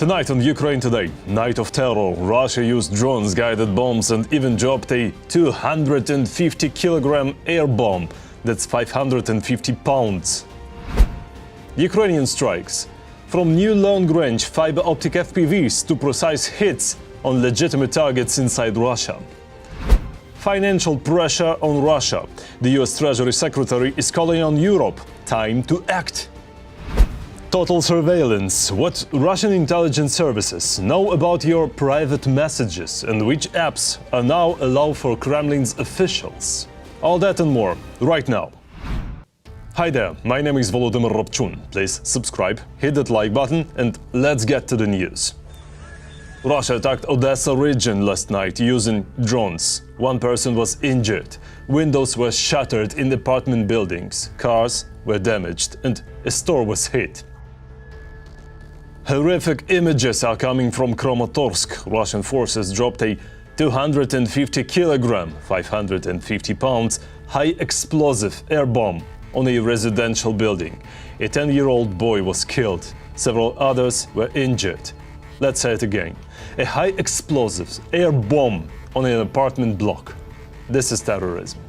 Tonight on Ukraine Today, night of terror, Russia used drones, guided bombs and even dropped a 250-kilogram air bomb. That's 550 pounds. Ukrainian strikes. From new long-range fiber-optic FPVs to precise hits on legitimate targets inside Russia. Financial pressure on Russia. The US Treasury Secretary is calling on Europe. Time to act. Total surveillance. What Russian intelligence services know about your private messages and which apps are now allowed for Kremlin's officials. All that and more, right now. Hi there, my name is Volodymyr Robchun. Please subscribe, hit that like button, and let's get to the news. Russia attacked Odessa region last night using drones. One person was injured. Windows were shattered in apartment buildings, cars were damaged, and a store was hit. Horrific images are coming from Kramatorsk. Russian forces dropped a 250-kilogram, 550 pounds, high-explosive air bomb on a residential building. A 10-year-old boy was killed. Several others were injured. Let's say it again. A high-explosive air bomb on an apartment block. This is terrorism.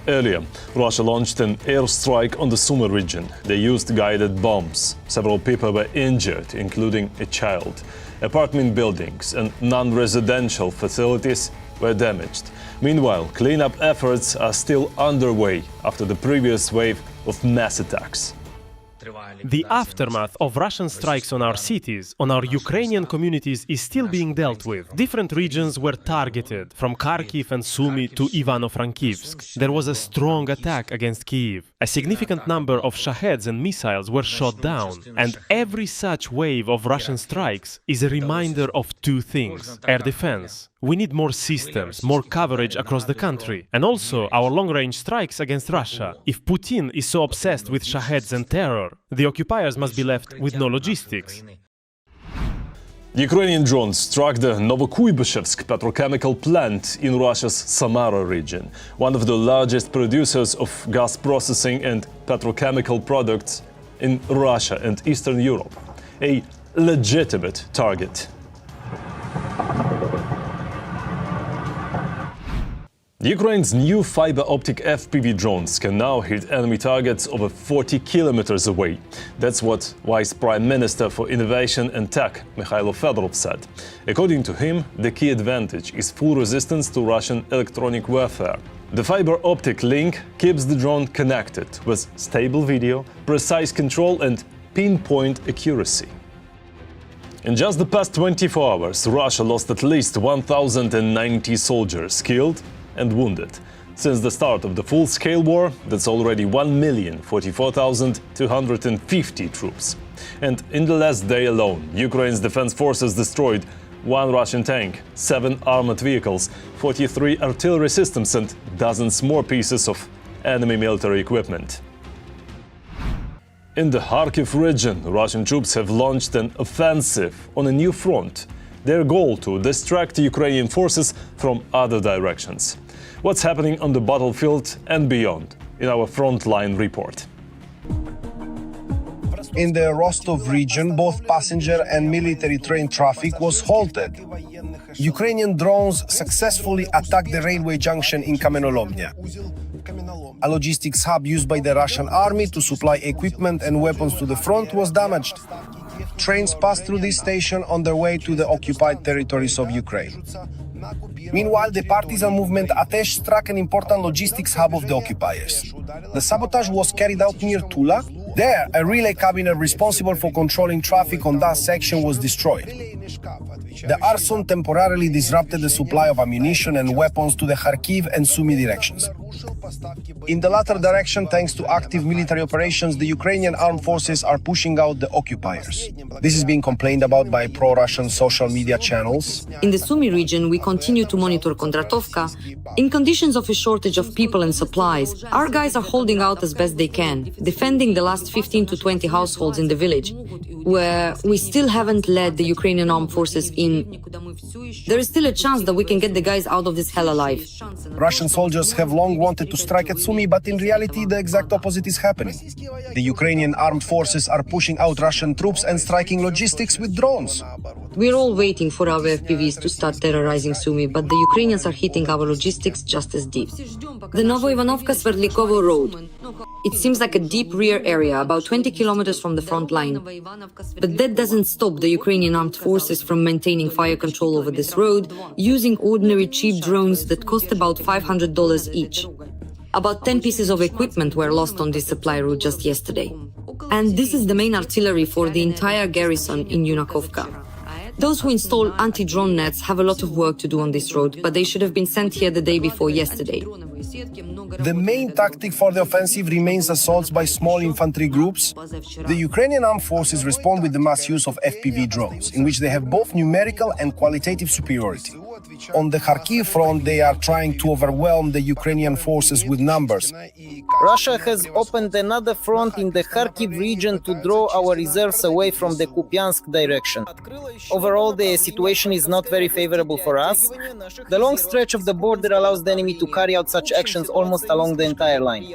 Earlier, Russia launched an airstrike on the Sumy region. They used guided bombs. Several people were injured, including a child. Apartment buildings and non-residential facilities were damaged. Meanwhile, cleanup efforts are still underway after the previous wave of mass attacks. The aftermath of Russian strikes on our cities, on our Ukrainian communities, is still being dealt with. Different regions were targeted, from Kharkiv and Sumy to Ivano-Frankivsk. There was a strong attack against Kyiv. A significant number of Shaheds and missiles were shot down. And every such wave of Russian strikes is a reminder of two things: air defense. We need more systems, more coverage across the country. And also our long-range strikes against Russia. If Putin is so obsessed with Shaheds and terror, the occupiers must be left with no logistics. Ukrainian drones struck the Novokuybishevsk petrochemical plant in Russia's Samara region, one of the largest producers of gas processing and petrochemical products in Russia and Eastern Europe. A legitimate target. Ukraine's new fiber-optic FPV drones can now hit enemy targets over 40 kilometers away. That's what Vice Prime Minister for Innovation and Tech, Mikhailo Fedorov, said. According to him, the key advantage is full resistance to Russian electronic warfare. The fiber-optic link keeps the drone connected with stable video, precise control and pinpoint accuracy. In just the past 24 hours, Russia lost at least 1,090 soldiers killed and wounded. Since the start of the full-scale war, that's already 1,044,250 troops. And in the last day alone, Ukraine's defense forces destroyed 1 Russian tank, 7 armored vehicles, 43 artillery systems and dozens more pieces of enemy military equipment. In the Kharkiv region, Russian troops have launched an offensive on a new front. Their goal to distract Ukrainian forces from other directions. What's happening on the battlefield and beyond in our frontline report. In the Rostov region, both passenger and military train traffic was halted. Ukrainian drones successfully attacked the railway junction in Kamenolomnya, a logistics hub used by the Russian army to supply equipment and weapons to the front was damaged. Trains passed through this station on their way to the occupied territories of Ukraine. Meanwhile, the partisan movement Atesh struck an important logistics hub of the occupiers. The sabotage was carried out near Tula. There, a relay cabinet responsible for controlling traffic on that section was destroyed. The arson temporarily disrupted the supply of ammunition and weapons to the Kharkiv and Sumy directions. In the latter direction, thanks to active military operations, the Ukrainian armed forces are pushing out the occupiers. This is being complained about by pro-Russian social media channels. In the Sumy region, we continue to monitor Kondratovka. In conditions of a shortage of people and supplies, our guys are holding out as best they can, defending the last 15 to 20 households in the village, where we still haven't led the Ukrainian armed forces in. There is still a chance that we can get the guys out of this hell alive. Russian soldiers have long wanted to strike at Sumy, but in reality, the exact opposite is happening. The Ukrainian armed forces are pushing out Russian troops and striking logistics with drones. We're all waiting for our FPVs to start terrorizing Sumy, but the Ukrainians are hitting our logistics just as deep. The Novo-Ivanovka-Sverdlikovo road. It seems like a deep rear area, about 20 kilometers from the front line. But that doesn't stop the Ukrainian armed forces from maintaining fire control over this road, using ordinary cheap drones that cost about $500 each. About 10 pieces of equipment were lost on this supply route just yesterday. And this is the main artillery for the entire garrison in Yunakovka. Those who install anti-drone nets have a lot of work to do on this road, but they should have been sent here the day before yesterday. The main tactic for the offensive remains assaults by small infantry groups. The Ukrainian armed forces respond with the mass use of FPV drones, in which they have both numerical and qualitative superiority. On the Kharkiv front, they are trying to overwhelm the Ukrainian forces with numbers. Russia has opened another front in the Kharkiv region to draw our reserves away from the Kupiansk direction. Overall, the situation is not very favorable for us. The long stretch of the border allows the enemy to carry out such actions almost along the entire line.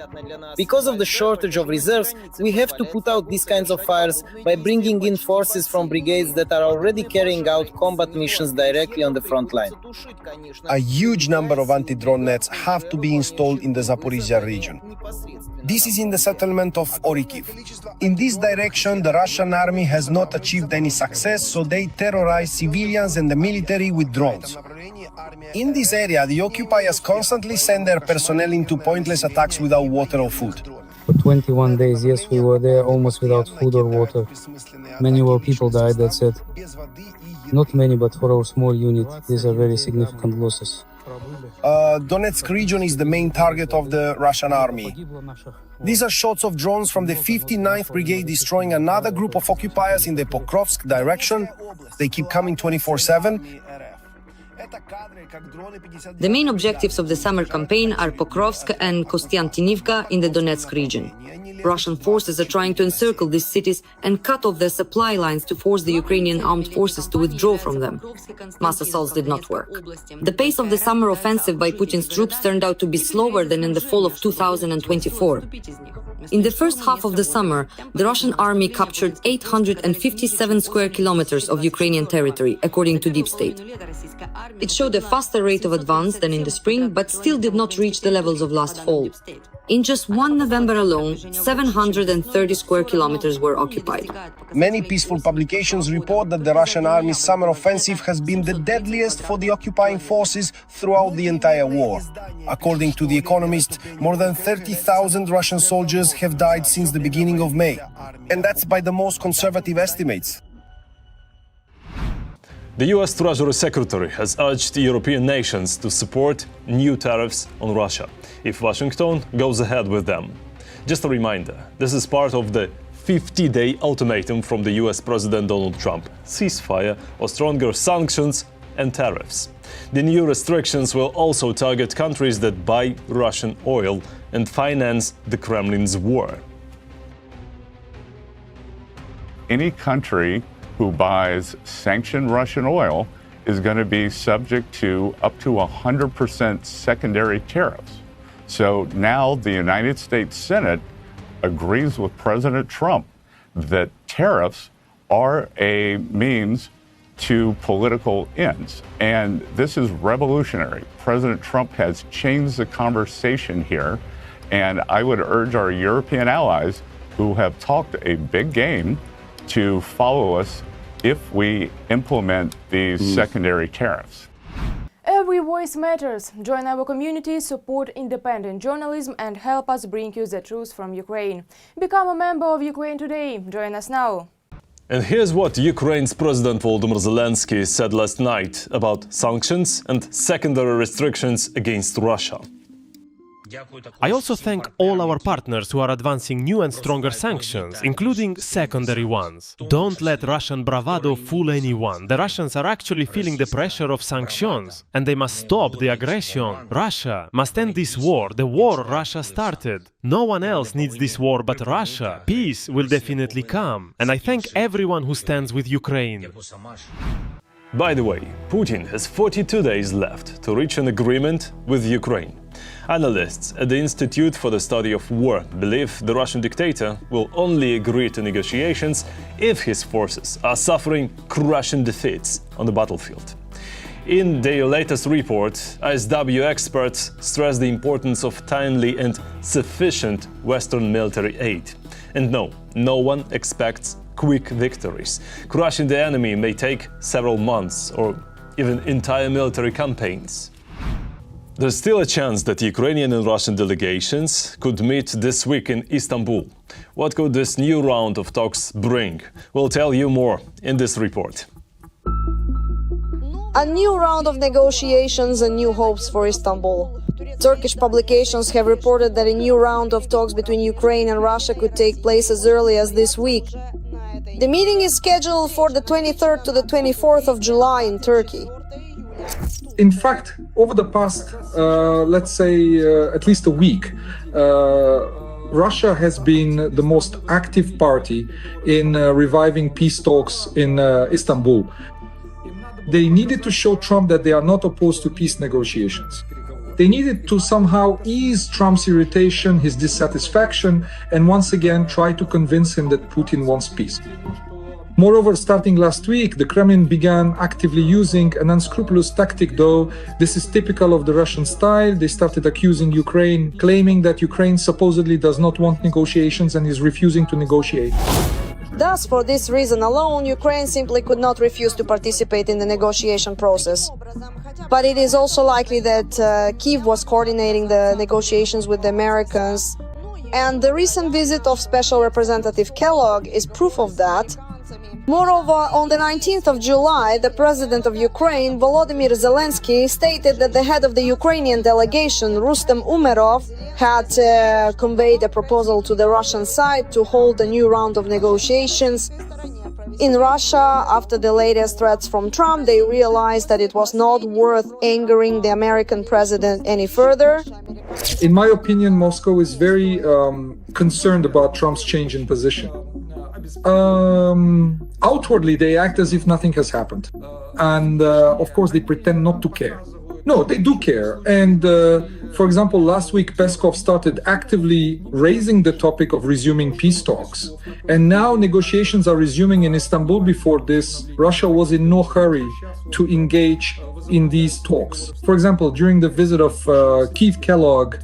Because of the shortage of reserves, we have to put out these kinds of fires by bringing in forces from brigades that are already carrying out combat missions directly on the front line. A huge number of anti-drone nets have to be installed in the Zaporizhia region. This is in the settlement of Orikiv. In this direction, the Russian army has not achieved any success, so they terrorize civilians and the military with drones. In this area, the occupiers constantly send their personnel into pointless attacks without water or food. For 21 days, yes, we were there almost without food or water. Many of our people died, that's it. Not many, but for our small unit, these are very significant losses. Donetsk region is the main target of the Russian army. These are shots of drones from the 59th Brigade destroying another group of occupiers in the Pokrovsk direction. They keep coming 24/7. The main objectives of the summer campaign are Pokrovsk and Kostiantynivka in the Donetsk region. Russian forces are trying to encircle these cities and cut off their supply lines to force the Ukrainian armed forces to withdraw from them. Mass assaults did not work. The pace of the summer offensive by Putin's troops turned out to be slower than in the fall of 2024. In the first half of the summer, the Russian army captured 857 square kilometers of Ukrainian territory, according to Deep State. It showed a faster rate of advance than in the spring, but still did not reach the levels of last fall. In just one November alone, 730 square kilometers were occupied. Many peaceful publications report that the Russian army's summer offensive has been the deadliest for the occupying forces throughout the entire war. According to The Economist, more than 30,000 Russian soldiers have died since the beginning of May. And that's by the most conservative estimates. The US Treasury Secretary has urged European nations to support new tariffs on Russia if Washington goes ahead with them. Just a reminder, this is part of the 50-day ultimatum from the US President Donald Trump: ceasefire or stronger sanctions and tariffs. The new restrictions will also target countries that buy Russian oil and finance the Kremlin's war. Any country who buys sanctioned Russian oil is going to be subject to up to 100% secondary tariffs. So now the United States Senate agrees with President Trump that tariffs are a means to political ends. And this is revolutionary. President Trump has changed the conversation here. And I would urge our European allies who have talked a big game to follow us if we implement these secondary tariffs. Every voice matters. Join our community, support independent journalism and help us bring you the truth from Ukraine. Become a member of Ukraine Today. Join us now. And here's what Ukraine's President Volodymyr Zelensky said last night about sanctions and secondary restrictions against Russia. I also thank all our partners who are advancing new and stronger sanctions, including secondary ones. Don't let Russian bravado fool anyone. The Russians are actually feeling the pressure of sanctions, and they must stop the aggression. Russia must end this war, the war Russia started. No one else needs this war but Russia. Peace will definitely come, and I thank everyone who stands with Ukraine. By the way, Putin has 42 days left to reach an agreement with Ukraine. Analysts at the Institute for the Study of War believe the Russian dictator will only agree to negotiations if his forces are suffering crushing defeats on the battlefield. In their latest report, ISW experts stress the importance of timely and sufficient Western military aid. And no one expects quick victories. Crushing the enemy may take several months or even entire military campaigns. There's still a chance that Ukrainian and Russian delegations could meet this week in Istanbul. What could this new round of talks bring? We'll tell you more in this report. A new round of negotiations and new hopes for Istanbul. Turkish publications have reported that a new round of talks between Ukraine and Russia could take place as early as this week. The meeting is scheduled for the 23rd to the 24th of July in Turkey. In fact, over the past, let's say, at least a week, Russia has been the most active party in reviving peace talks in Istanbul. They needed to show Trump that they are not opposed to peace negotiations. They needed to somehow ease Trump's irritation, his dissatisfaction, and once again try to convince him that Putin wants peace. Moreover, starting last week, the Kremlin began actively using an unscrupulous tactic, though this is typical of the Russian style. They started accusing Ukraine, claiming that Ukraine supposedly does not want negotiations and is refusing to negotiate. Thus, for this reason alone, Ukraine simply could not refuse to participate in the negotiation process. But it is also likely that Kyiv was coordinating the negotiations with the Americans. And the recent visit of Special Representative Kellogg is proof of that. Moreover, on the 19th of July, the president of Ukraine, Volodymyr Zelensky, stated that the head of the Ukrainian delegation, Rustem Umerov, had conveyed a proposal to the Russian side to hold a new round of negotiations. In Russia, after the latest threats from Trump, they realized that it was not worth angering the American president any further. In my opinion, Moscow is very concerned about Trump's change in position. Outwardly, they act as if nothing has happened. And of course, they pretend not to care. No, they do care. And for example, last week, Peskov started actively raising the topic of resuming peace talks. And now negotiations are resuming in Istanbul. Before this, Russia was in no hurry to engage in these talks. For example, during the visit of Keith Kellogg,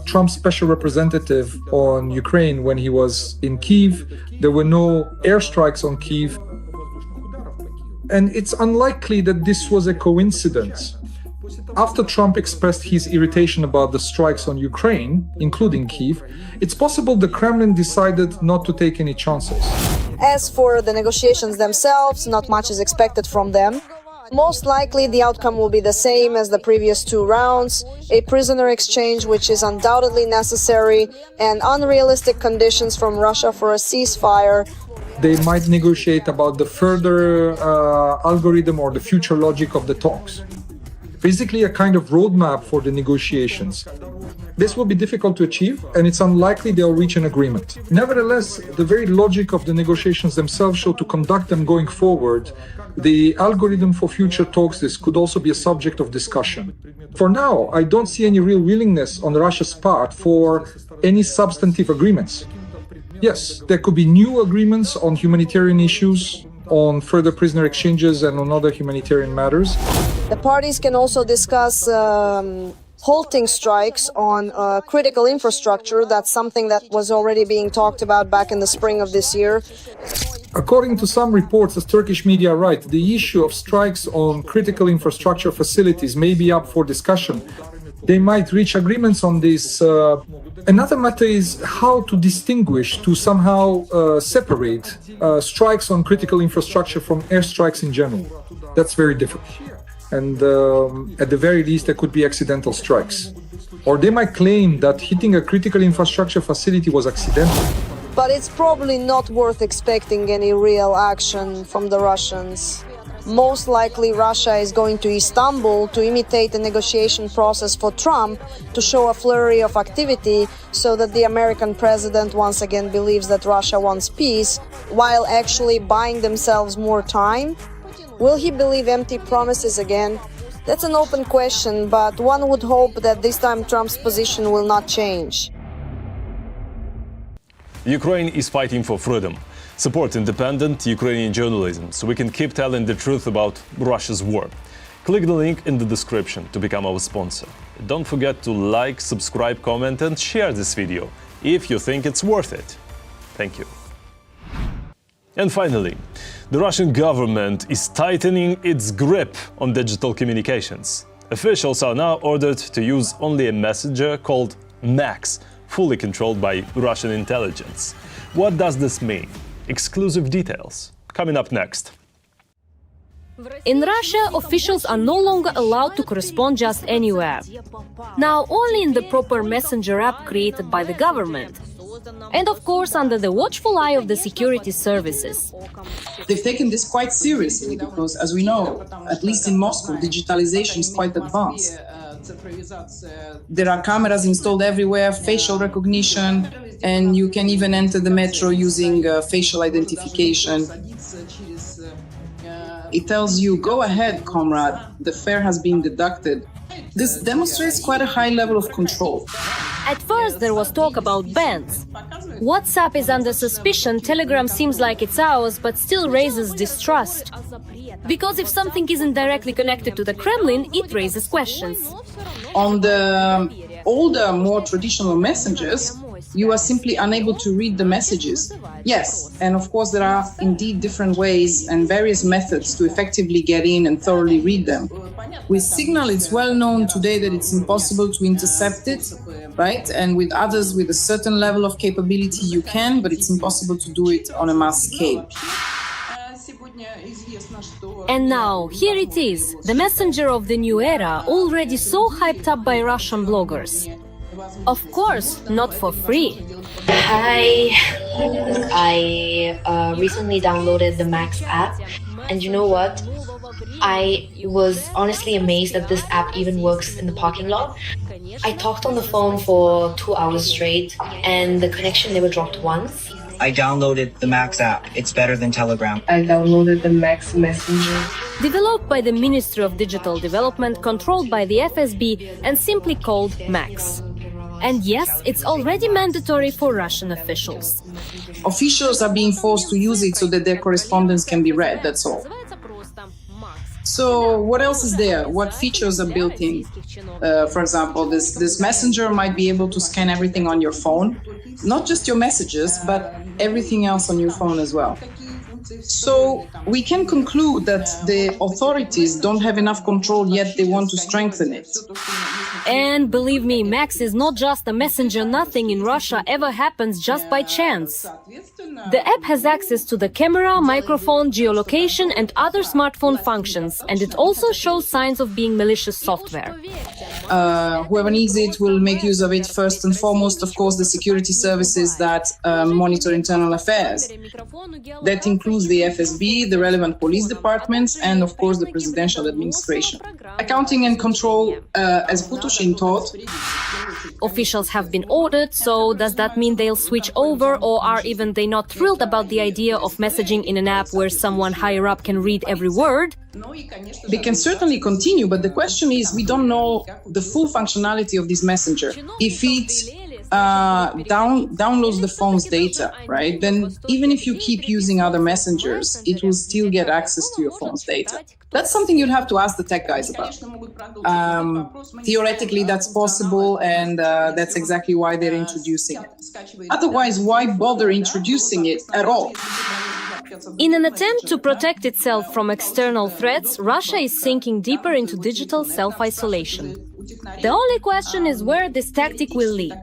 Trump's special representative on Ukraine, when he was in Kyiv, there were no airstrikes on Kyiv. And it's unlikely that this was a coincidence. After Trump expressed his irritation about the strikes on Ukraine, including Kyiv, it's possible the Kremlin decided not to take any chances. As for the negotiations themselves, not much is expected from them. Most likely, the outcome will be the same as the previous two rounds, a prisoner exchange which is undoubtedly necessary, and unrealistic conditions from Russia for a ceasefire. They might negotiate about the further algorithm or the future logic of the talks. Basically, a kind of roadmap for the negotiations. This will be difficult to achieve, and it's unlikely they'll reach an agreement. Nevertheless, the very logic of the negotiations themselves show to conduct them going forward. The algorithm for future talks, this could also be a subject of discussion. For now, I don't see any real willingness on Russia's part for any substantive agreements. Yes, there could be new agreements on humanitarian issues, on further prisoner exchanges, and on other humanitarian matters. The parties can also discuss halting strikes on critical infrastructure. That's something that was already being talked about back in the spring of this year. According to some reports, as Turkish media write, the issue of strikes on critical infrastructure facilities may be up for discussion. They might reach agreements on this. Another matter is how to distinguish, to somehow separate strikes on critical infrastructure from airstrikes in general. That's very difficult. And at the very least, there could be accidental strikes. Or they might claim that hitting a critical infrastructure facility was accidental. But it's probably not worth expecting any real action from the Russians. Most likely, Russia is going to Istanbul to imitate the negotiation process for Trump, to show a flurry of activity so that the American president once again believes that Russia wants peace, while actually buying themselves more time. Will he believe empty promises again? That's an open question, but one would hope that this time Trump's position will not change. Ukraine is fighting for freedom. Support independent Ukrainian journalism so we can keep telling the truth about Russia's war. Click the link in the description to become our sponsor. Don't forget to like, subscribe, comment and share this video if you think it's worth it. Thank you. And finally, the Russian government is tightening its grip on digital communications. Officials are now ordered to use only a messenger called MAX, fully controlled by Russian intelligence. What does this mean? Exclusive details coming up next. In Russia, officials are no longer allowed to correspond just anywhere. Now only in the proper messenger app created by the government. And of course under the watchful eye of the security services. They've taken this quite seriously because, as we know, at least in Moscow, digitalization is quite advanced. There are cameras installed everywhere, facial recognition, and you can even enter the metro using facial identification. It tells you, go ahead, comrade, the fare has been deducted. This demonstrates quite a high level of control. At first there was talk about bans. WhatsApp is under suspicion, Telegram seems like it's ours, but still raises distrust. Because if something isn't directly connected to the Kremlin, it raises questions. On the older, more traditional messengers, you are simply unable to read the messages. Yes, and of course there are indeed different ways and various methods to effectively get in and thoroughly read them. With Signal, it's well known today that it's impossible to intercept it, right? And with others with a certain level of capability you can, but it's impossible to do it on a mass scale. And now, here it is, the messenger of the new era, already so hyped up by Russian bloggers. Of course, not for free. Hi, I recently downloaded the Max app, and you know what? I was honestly amazed that this app even works in the parking lot. I talked on the phone for 2 hours straight, and the connection never dropped once. I downloaded the Max app. It's better than Telegram. I downloaded the Max Messenger. Developed by the Ministry of Digital Development, controlled by the FSB, and simply called Max. And yes, it's already mandatory for Russian officials. Officials are being forced to use it so that their correspondence can be read, that's all. So what else is there? What features are built in? For example, this messenger might be able to scan everything on your phone, not just your messages, but everything else on your phone as well. So we can conclude that the authorities don't have enough control, yet they want to strengthen it. And believe me, Max is not just a messenger. Nothing in Russia ever happens just by chance. The app has access to the camera, microphone, geolocation and other smartphone functions, and it also shows signs of being malicious software. Whoever needs it will make use of it. First and foremost, of course, the security services that monitor internal affairs. That includes the FSB, the relevant police departments, and of course the presidential administration. Accounting and control, as Putin taught. Officials have been ordered, so does that mean they'll switch over, or are even they not thrilled about the idea of messaging in an app where someone higher up can read every word? They can certainly continue, but the question is, we don't know the full functionality of this messenger. If it downloads the phone's data, right, then even if you keep using other messengers, it will still get access to your phone's data. That's something you'd have to ask the tech guys about. Theoretically, that's possible, and that's exactly why they're introducing it. Otherwise, why bother introducing it at all? In an attempt to protect itself from external threats, Russia is sinking deeper into digital self-isolation. The only question is where this tactic will lead.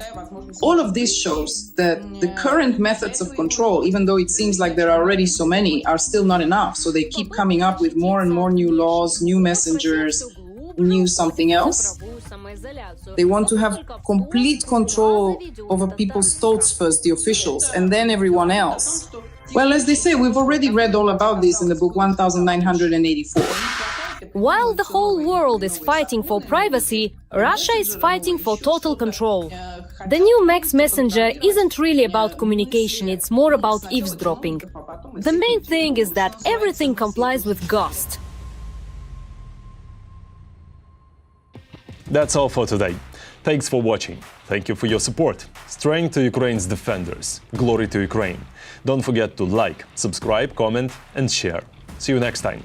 All of this shows that the current methods of control, even though it seems like there are already so many, are still not enough. So they keep coming up with more and more new laws, new messengers, new something else. They want to have complete control over people's thoughts first, the officials, and then everyone else. Well, as they say, we've already read all about this in the book 1984. While the whole world is fighting for privacy, Russia is fighting for total control. The new Max Messenger isn't really about communication, it's more about eavesdropping. The main thing is that everything complies with GOST. That's all for today. Thanks for watching. Thank you for your support. Strength to Ukraine's defenders. Glory to Ukraine. Don't forget to like, subscribe, comment and share. See you next time.